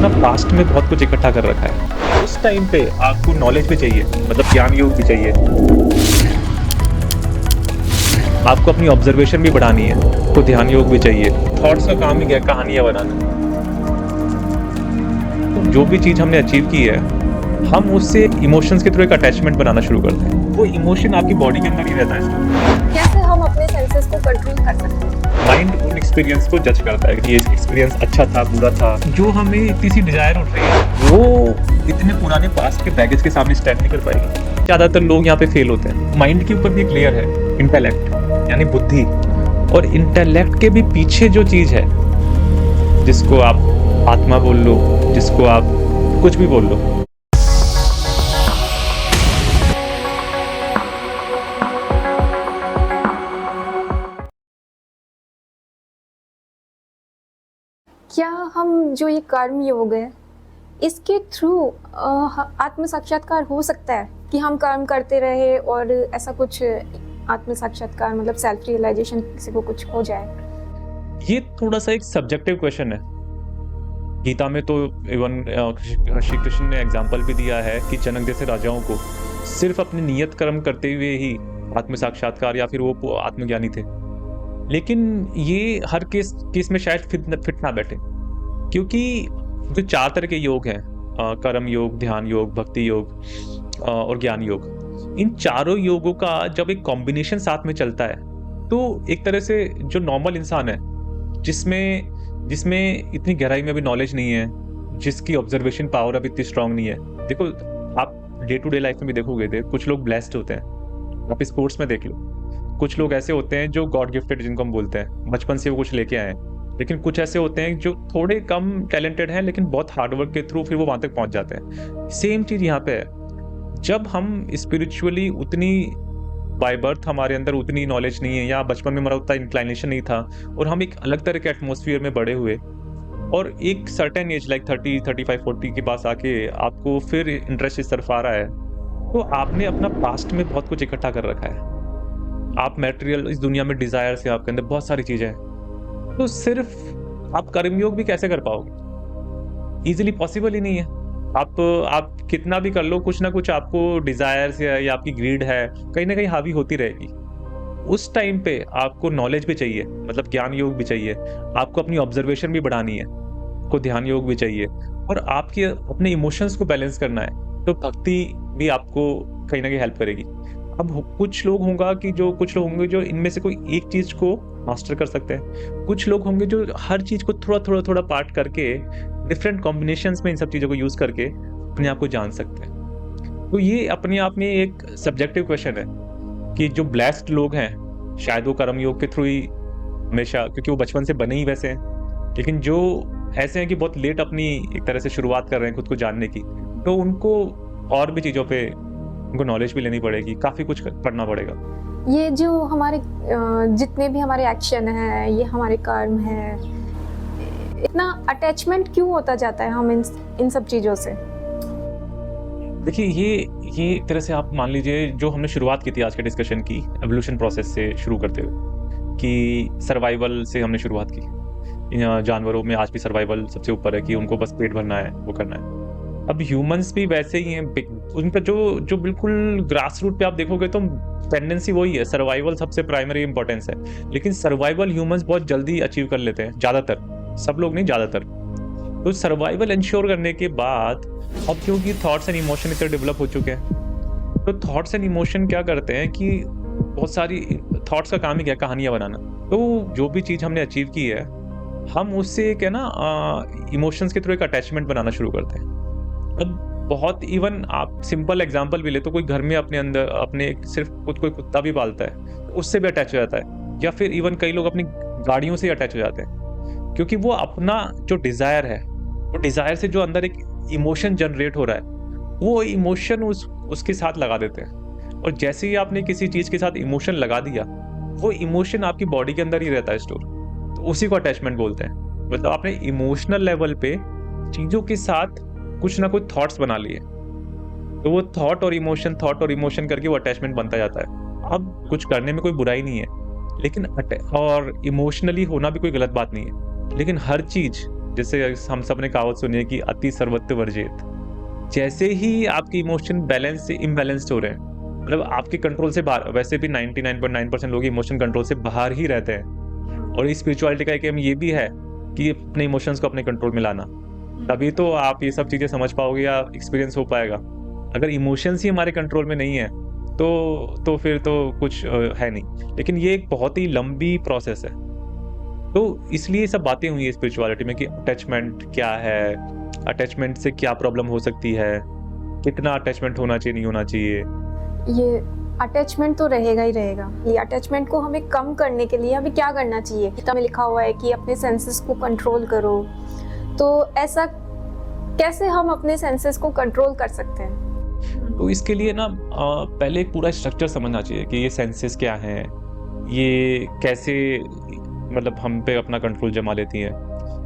अपना पास्ट में बहुत कुछ इकट्ठा कर रखा है। उस टाइम पे आपको नॉलेज भी चाहिए, मतलब ज्ञान योग भी चाहिए। आपको अपनी ऑब्जर्वेशन भी बढ़ानी है, आपको ध्यान योग भी चाहिए। थॉट्स का काम ही क्या है, कहानियां बनाना। तो जो भी चीज हमने अचीव की है, हम उससे इमोशंस के थ्रू एक अटैचमेंट बनाना शुरू करते हैं। वो इमोशन आपकी बॉडी के अंदर ही रहता है। कैसे हम अपने सेंसेस को कंट्रोल कर सकते हैं? माइंड उन एक्सपीरियंस को जज करता है कि ये एक्सपीरियंस अच्छा था, बुरा था। जो हमें इतनी सी डिजायर उठ रही है, वो इतने पुराने पास्ट के बैगेज के सामने स्टैंड नहीं कर पाएगी। ज्यादातर लोग यहाँ पे फेल होते हैं। माइंड के ऊपर भी एक लेयर है, इंटेलेक्ट यानी बुद्धि, और इंटेलेक्ट के भी पीछे जो चीज है, जिसको आप आत्मा बोल लो, जिसको आप कुछ भी बोल लो। क्या हम जो ये कर्म योग है, इसके थ्रू आत्म साक्षात्कार हो सकता है कि हम कर्म करते रहे और ऐसा कुछ आत्म साक्षात्कार मतलब सेल्फ रियलाइजेशन किसी को कुछ हो जाए? ये थोड़ा सा एक सब्जेक्टिव क्वेश्चन है। गीता में तो इवन श्री कृष्ण ने एग्जाम्पल भी दिया है कि जनक जैसे राजाओं को सिर्फ अपने नियत कर्म करते हुए ही आत्म साक्षात्कार या फिर वो आत्मज्ञानी थे। लेकिन ये हर केस में शायद फिट ना बैठे, क्योंकि जो 4 तरह के योग हैं, कर्म योग, ध्यान योग, भक्ति योग और ज्ञान योग, इन चारों योगों का जब एक कॉम्बिनेशन साथ में चलता है, तो एक तरह से जो नॉर्मल इंसान है, जिसमें जिसमें इतनी गहराई में अभी नॉलेज नहीं है, जिसकी ऑब्जर्वेशन पावर अभी इतनी स्ट्रांग नहीं है। देखो, आप डे टू डे लाइफ में भी देखोगे, कुछ लोग ब्लेस्ड होते हैं। आप स्पोर्ट्स में देख लो, कुछ लोग ऐसे होते हैं जो गॉड गिफ्टेड, जिनको हम बोलते हैं, बचपन से वो कुछ लेके आए हैं। लेकिन कुछ ऐसे होते हैं जो थोड़े कम टैलेंटेड हैं, लेकिन बहुत हार्डवर्क के थ्रू फिर वो वहां तक पहुंच जाते हैं। सेम चीज यहाँ पे है। जब हम स्पिरिचुअली उतनी बाय बर्थ हमारे अंदर उतनी नॉलेज नहीं है, या बचपन में हमारा उतना इंक्लाइनेशन नहीं था, और हम एक अलग तरह के एटमोसफियर में बड़े हुए, और एक सर्टेन एज लाइक 30, 35, 40 के पास आके आपको फिर इंटरेस्ट इस तरफ आ रहा है, तो आपने अपना पास्ट में बहुत कुछ इकट्ठा कर रखा है। आप मैटेरियल, इस दुनिया में डिजायर से आपके अंदर बहुत सारी चीजें हैं, तो सिर्फ आप कर्मयोग भी कैसे कर पाओगे? इजीली पॉसिबल ही नहीं है। आप कितना भी कर लो, कुछ ना कुछ आपको डिजायर्स या आपकी ग्रीड है, कहीं ना कहीं हावी होती रहेगी। उस टाइम पे आपको नॉलेज भी चाहिए, मतलब ज्ञान योग भी चाहिए। आपको अपनी ऑब्जर्वेशन भी बढ़ानी है, आपको ध्यान योग भी चाहिए, और आपके अपने इमोशंस को बैलेंस करना है। तो भक्ति भी आपको कहीं ना कहीं हेल्प करेगी। अब कुछ लोग होंगे जो इनमें से कोई एक चीज को मास्टर कर सकते हैं। कुछ लोग होंगे जो हर चीज को थोड़ा पार्ट करके, डिफरेंट कॉम्बिनेशंस में इन सब चीजों को यूज करके अपने आप को जान सकते हैं। तो ये अपने आप में एक सब्जेक्टिव क्वेश्चन है कि जो ब्लेस्ड लोग हैं, शायद वो कर्म योग के थ्रू ही हमेशा, क्योंकि वो बचपन से बने ही वैसे हैं। लेकिन जो ऐसे हैं कि बहुत लेट अपनी एक तरह से शुरुआत कर रहे हैं खुद को जानने की, तो उनको और भी चीजों पे उनको नॉलेज भी लेनी पड़ेगी, काफी कुछ करना पड़ेगा। ये जो हमारे जितने भी हमारे एक्शन है, ये हमारे कर्म है, इतना अटैचमेंट क्यों होता जाता है हम इन सब चीजों से? देखिए, ये एक तरह से आप मान लीजिए, जो हमने शुरुआत की थी आज के डिस्कशन की, एवोल्यूशन प्रोसेस से शुरू करते हुए, कि सर्वाइवल से हमने शुरुआत की। जानवरों में आज भी सर्वाइवल सबसे ऊपर है, कि उनको बस पेट भरना है, वो करना है। अब ह्यूमंस भी वैसे ही हैं। उनका जो बिल्कुल ग्रास रूट पे आप देखोगे तो टेंडेंसी वही है, सर्वाइवल सबसे प्राइमरी इंपॉर्टेंस है। लेकिन सर्वाइवल ह्यूमंस बहुत जल्दी अचीव कर लेते हैं, ज्यादातर, सब लोग नहीं, ज्यादातर। तो सर्वाइवल इंश्योर करने के बाद, अब क्योंकि थॉट्स एंड इमोशन इतने डेवलप हो चुके हैं, तो थॉट्स एंड इमोशन क्या करते हैं कि बहुत सारी थॉट्स का काम ही क्या है, कहानियां बनाना। तो जो भी चीज हमने अचीव की है, हम उससे एक है ना इमोशंस के थ्रू एक अटैचमेंट बनाना शुरू करते हैं। अब बहुत, इवन आप सिंपल एग्जांपल भी ले, तो कोई घर में अपने अंदर सिर्फ खुद कोई कुत्ता भी पालता है, तो उससे भी अटैच हो जाता है। या फिर इवन कई लोग अपनी गाड़ियों से अटैच हो जाते हैं, क्योंकि वो अपना जो डिजायर है, वो डिजायर से जो अंदर एक इमोशन जनरेट हो रहा है, वो इमोशन उसके साथ लगा देते हैं। और जैसे ही आपने किसी चीज के साथ इमोशन लगा दिया, वो इमोशन आपकी बॉडी के अंदर ही रहता है स्टोर, तो उसी को अटैचमेंट बोलते हैं। मतलब आपने इमोशनल लेवल पे चीजों के साथ कुछ ना कुछ थॉट्स बना लिए, तो वो थॉट और इमोशन करके वो अटैचमेंट बनता जाता है। अब कुछ करने में कोई बुराई नहीं है, लेकिन और इमोशनली होना भी कोई गलत बात नहीं है, लेकिन हर चीज जैसे हम सब ने कहावत सुनी है कि अति सर्वत्र वर्जित। जैसे ही आपके इमोशन बैलेंस से इम्बैलेंस्ड हो रहे हैं, मतलब आपके कंट्रोल से बाहर, वैसे भी 99.9% लोग इमोशन कंट्रोल से बाहर ही रहते हैं। और इस स्पिरिचुअलिटी का एक एम ये भी है कि अपने इमोशंस को अपने कंट्रोल में लाना, तभी तो आप ये सब चीज़ें समझ पाओगे या एक्सपीरियंस हो पाएगा। अगर इमोशंस ही हमारे कंट्रोल में नहीं है तो फिर तो कुछ है नहीं। लेकिन ये एक बहुत ही लंबी प्रोसेस है, तो इसलिए ये सब बातें हुई है स्पिरिचुअलिटी में कि अटैचमेंट क्या है, अटैचमेंट से क्या प्रॉब्लम हो सकती है, कितना अटैचमेंट होना चाहिए, नहीं होना चाहिए। ये अटैचमेंट तो रहेगा ही रहेगा। ये अटैचमेंट को हमें कम करने के लिए हमें क्या करना चाहिए? गीता में लिखा हुआ है कि अपने सेंसेस को कंट्रोल करो। तो ऐसा कैसे हम अपने सेंसेस को कंट्रोल कर सकते हैं? तो इसके लिए ना पहले एक पूरा स्ट्रक्चर समझना चाहिए कि ये सेंसेस क्या हैं, ये कैसे मतलब हम पे अपना कंट्रोल जमा लेती हैं।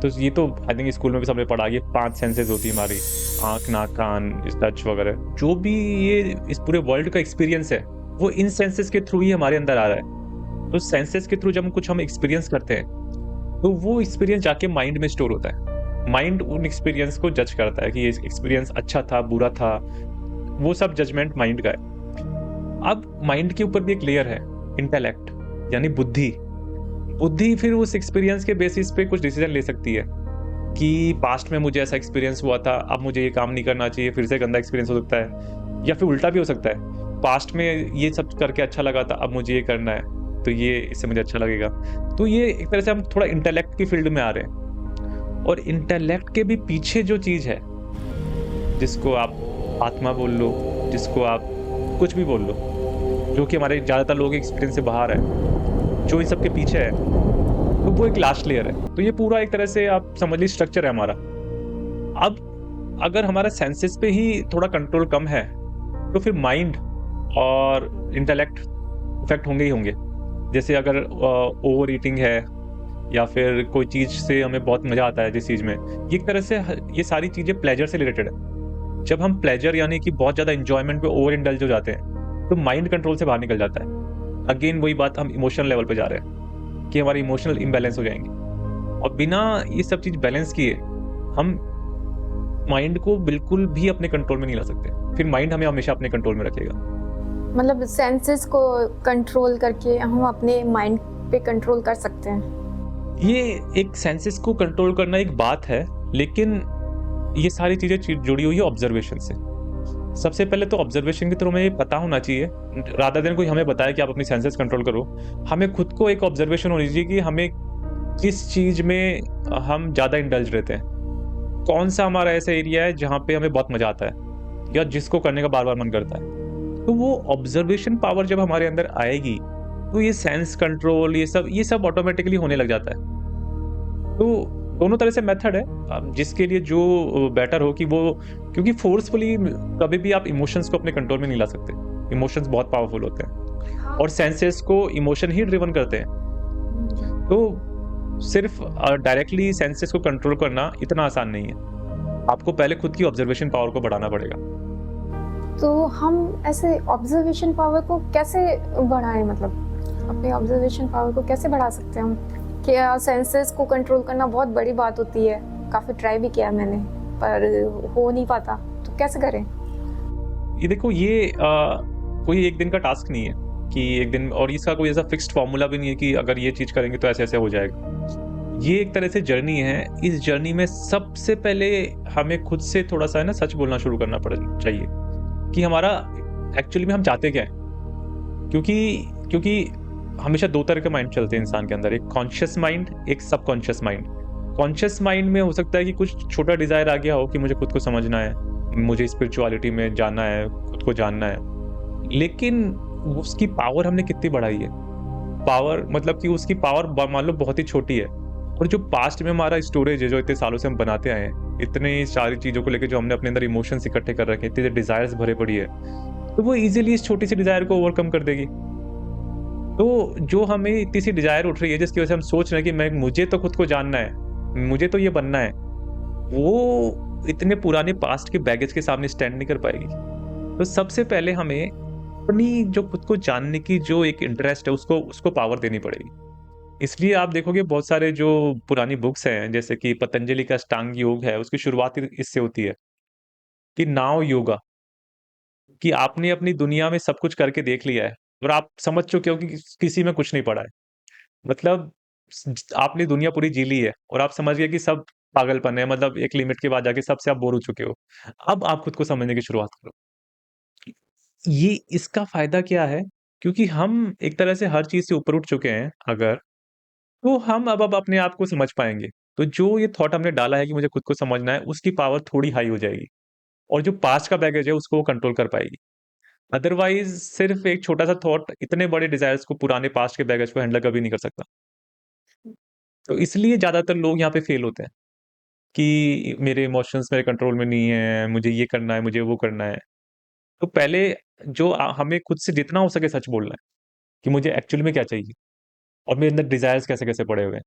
तो ये तो आई थिंक स्कूल में भी सबने पढ़ा, ये 5 सेंसेस होती है हमारी, आँख, नाक, कान, टच वगैरह। जो भी ये इस पूरे वर्ल्ड का एक्सपीरियंस है वो इन सेंसेस के थ्रू ही हमारे अंदर आ रहा है। तो सेंसेस के थ्रू जब हम एक्सपीरियंस करते हैं तो वो एक्सपीरियंस जाके माइंड में स्टोर होता है। माइंड उन एक्सपीरियंस को जज करता है कि ये एक्सपीरियंस अच्छा था, बुरा था, वो सब जजमेंट माइंड का है। अब माइंड के ऊपर भी एक लेयर है, इंटेलेक्ट, यानी बुद्धि। बुद्धि फिर उस एक्सपीरियंस के बेसिस पे कुछ डिसीजन ले सकती है कि पास्ट में मुझे ऐसा एक्सपीरियंस हुआ था, अब मुझे ये काम नहीं करना चाहिए, फिर से गंदा एक्सपीरियंस हो सकता है। या फिर उल्टा भी हो सकता है, पास्ट में ये सब करके अच्छा लगा था, अब मुझे ये करना है, तो ये इससे मुझे अच्छा लगेगा। तो ये एक तरह से हम थोड़ा इंटेलेक्ट की फील्ड में आ रहे हैं। और इंटेलेक्ट के भी पीछे जो चीज़ है, जिसको आप आत्मा बोल लो, जिसको आप कुछ भी बोल लो, जो कि हमारे ज़्यादातर लोगों के एक्सपीरियंस से बाहर है, जो इन सब के पीछे है, तो वो एक लास्ट लेयर है। तो ये पूरा एक तरह से आप समझ लीजिए स्ट्रक्चर है हमारा। अब अगर हमारा सेंसेस पे ही थोड़ा कंट्रोल कम है तो फिर माइंड और इंटेलेक्ट इफेक्ट होंगे ही होंगे। जैसे अगर ओवर ईटिंग है या फिर कोई चीज़ से हमें बहुत मज़ा आता है जिस चीज़ में, ये एक तरह से ये सारी चीज़ें प्लेजर से रिलेटेड है। जब हम प्लेजर यानी कि बहुत ज़्यादा इंजॉयमेंट पे ओवर इंडल्ज हो जाते हैं तो माइंड कंट्रोल से बाहर निकल जाता है। अगेन वही बात, हम इमोशनल लेवल पे जा रहे हैं कि हमारे इमोशनल इम्बैलेंस हो जाएंगे। और बिना ये सब चीज़ बैलेंस किए हम माइंड को बिल्कुल भी अपने कंट्रोल में नहीं ला सकते। फिर माइंड हमें हमेशा अपने कंट्रोल में रखेगा। मतलब सेंसेस को कंट्रोल करके हम अपने माइंड पे कंट्रोल कर सकते हैं। ये एक सेंसेस को कंट्रोल करना एक बात है, लेकिन ये सारी चीज़ें जुड़ी हुई है ऑब्जर्वेशन से। सबसे पहले तो ऑब्जर्वेशन के थ्रू हमें ये पता होना चाहिए, रादर देन कोई हमें बताए कि आप अपनी सेंसेस कंट्रोल करो, हमें खुद को एक ऑब्जर्वेशन होनी चाहिए कि हमें किस चीज़ में हम ज़्यादा इंडल्ज रहते हैं, कौन सा हमारा ऐसा एरिया है जहाँ पे हमें बहुत मज़ा आता है या जिसको करने का बार बार मन करता है। तो वो ऑब्जर्वेशन पावर जब हमारे अंदर आएगी तो ये सेंस कंट्रोल ये सब ऑटोमेटिकली होने लग जाता है। तो दोनों तरह से मेथड है, अब जिसके लिए जो बेटर हो कि वो, क्योंकि फोर्सफुली कभी भी आप इमोशंस को अपने कंट्रोल में नहीं ला सकते। इमोशंस बहुत पावरफुल होते हैं और सेंसेस को इमोशन ही ड्रिवन करते हैं। तो सिर्फ डायरेक्टली सेंसेस को कंट्रोल करना इतना आसान नहीं है, आपको पहले खुद की ऑब्जर्वेशन पावर को बढ़ाना पड़ेगा। तो हम ऐसे ऑब्जर्वेशन पावर को कैसे बढ़ाएं, मतलब अपने ऑब्जर्वेशन पावर को कैसे बढ़ा सकते हैं हम? क्या सेंसेस को कंट्रोल करना बहुत बड़ी बात होती है? काफ़ी ट्राई भी किया मैंने पर हो नहीं पाता, तो कैसे करें? ये देखो, ये कोई एक दिन का टास्क नहीं है कि एक दिन, और इसका कोई ऐसा फिक्स्ड फॉर्मूला भी नहीं है कि अगर ये चीज़ करेंगे तो ऐसे ऐसे हो जाएगा। ये एक तरह से जर्नी है। इस जर्नी में सबसे पहले हमें खुद से थोड़ा सा है ना सच बोलना शुरू करना चाहिए कि हमारा एक्चुअली में हम चाहते क्या हैं। क्योंकि हमेशा दो तरह के माइंड चलते हैं इंसान के अंदर, एक कॉन्शियस माइंड, एक सबकॉन्शियस माइंड। कॉन्शियस माइंड में हो सकता है कि कुछ छोटा डिजायर आ गया हो कि मुझे खुद को समझना है, मुझे स्पिरिचुअलिटी में जाना है, खुद को जानना है, लेकिन उसकी पावर हमने कितनी बढ़ाई है। पावर मतलब कि उसकी पावर मान लो बहुत ही छोटी है, और जो पास्ट में हमारा स्टोरेज है जो इतने सालों से हम बनाते आए हैं, इतने सारी चीज़ों को लेकर जो हमने अपने अंदर इमोशंस इकट्ठे कर रखे हैं, इतने डिजायर्स भरे पड़ी है, तो वो इजीली इस छोटी सी डिजायर को ओवरकम कर देगी। तो जो हमें इतनी सी डिजायर उठ रही है जिसकी वजह से हम सोच रहे हैं कि मुझे तो खुद को जानना है, मुझे तो ये बनना है, वो इतने पुराने पास्ट के बैगेज के सामने स्टैंड नहीं कर पाएगी। तो सबसे पहले हमें अपनी जो खुद को जानने की जो एक इंटरेस्ट है उसको पावर देनी पड़ेगी। इसलिए आप देखोगे बहुत सारे जो पुरानी बुक्स हैं, जैसे कि पतंजलि का अष्टांग योग है, उसकी शुरुआत ही इससे होती है कि नाव योगा, कि आपने अपनी दुनिया में सब कुछ करके देख लिया है और आप समझ चुके हो कि किसी में कुछ नहीं पड़ा है। मतलब आपने दुनिया पूरी जी ली है और आप समझ गए कि सब पागलपन है, मतलब एक लिमिट के बाद जाके सबसे आप बोर हो चुके हो। अब आप खुद को समझने की शुरुआत करो। ये इसका फायदा क्या है? क्योंकि हम एक तरह से हर चीज़ से ऊपर उठ चुके हैं अगर, तो हम अब अपने आप को समझ पाएँगे। तो जो ये थॉट हमने डाला है कि मुझे खुद को समझना है, उसकी पावर थोड़ी हाई हो जाएगी और जो पास्ट का बैगेज है उसको वो कंट्रोल कर पाएगी। अदरवाइज़ सिर्फ़ एक छोटा-सा थॉट इतने बड़े डिज़ायर्स को, पुराने पास्ट के बैगेज को हैंडल कभी नहीं कर सकता। तो इसलिए ज़्यादातर लोग यहाँ पे फ़ेल होते हैं कि मेरे इमोशंस मेरे कंट्रोल में नहीं है, मुझे ये करना है, मुझे वो करना है। तो पहले जो हमें खुद से जितना हो सके सच बोलना है कि मुझे एक्चुअल में क्या चाहिए और मेरे अंदर डिज़ायर्स कैसे-कैसे पड़े हुए हैं।